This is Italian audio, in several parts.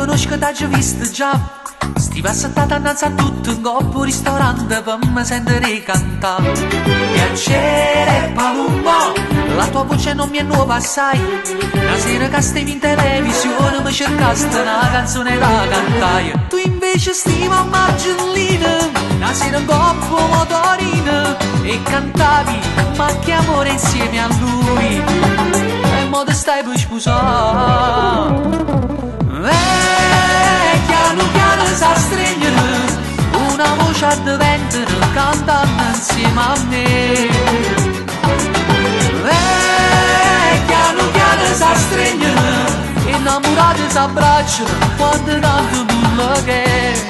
conosco, t'hai visto già. Stiva assettata innanzi a tutto in coppo ristorante per me sentire cantare. Piacere Palumbo, la tua voce non mi è nuova assai. La sera che stavi in televisione mi cercaste una canzone da cantare. Tu invece stiva a Margellina, la sera in coppo motorina, e cantavi ma che amore insieme a lui. E mo te stai per sposare. Piano piano sa stringere una voce a diventare cantando insieme a me. Piano piano sa stringere innamorati s'abbracciano quando tanto nulla che.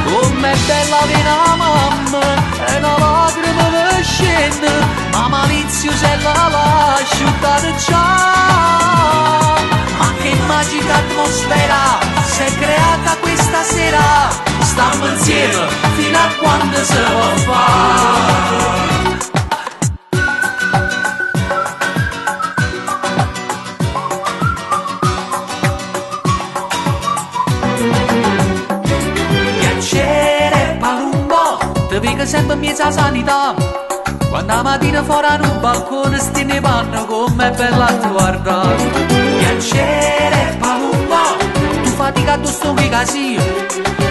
Com'è bella la mamma e una lacrima mi scende, ma malizio se la lascio dare già. Ma che magica atmosfera si è creata questa sera, stiamo insieme fino a quando si può fare. Piacere Palumbo, ti vedo sempre in mezzo alla sanità. Quando la mattina fuori un balcone sti ne vanno come è bella a guardare. Piacere Palumbo, tu faticato sto qui così,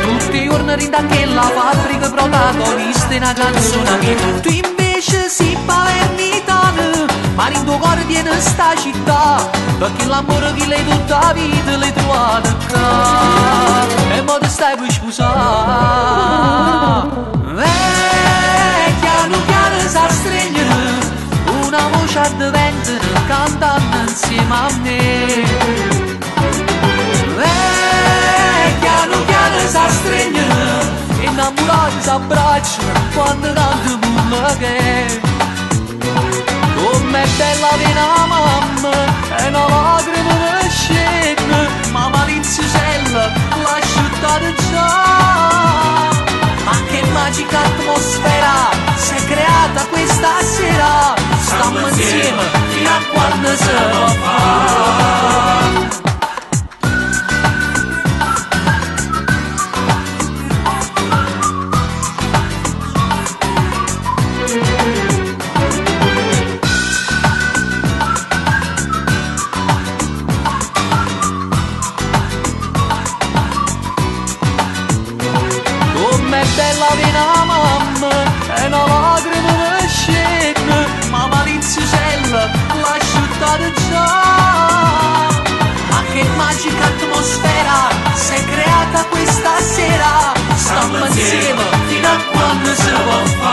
tutti i giorni rinda che la fabbrica protagonista in una canzone mia. Tu invece sei palermitana, ma in tuo cuore viene sta città, perché l'amore che lei tutta la vita l'hai trovato qua. E mo ti stai per sposare. Piano piano sa stringere una voce a diventare cantando insieme a me. Piano piano sa stringere innamorati s'abbracciano quando tanto nulla che. Com'è bella la mamma e una lacrima mi scende, ma malizio sella lascio dare già. Ma che magica atmosfera si è creata questa sera, stiamo insieme fino a quando si può fare. Bella la mamma e una lacrima mi scende, ma malizio sella lascio dare già. Ma che magica atmosfera si è creata questa sera, stiamo insieme fino a quando si può fare.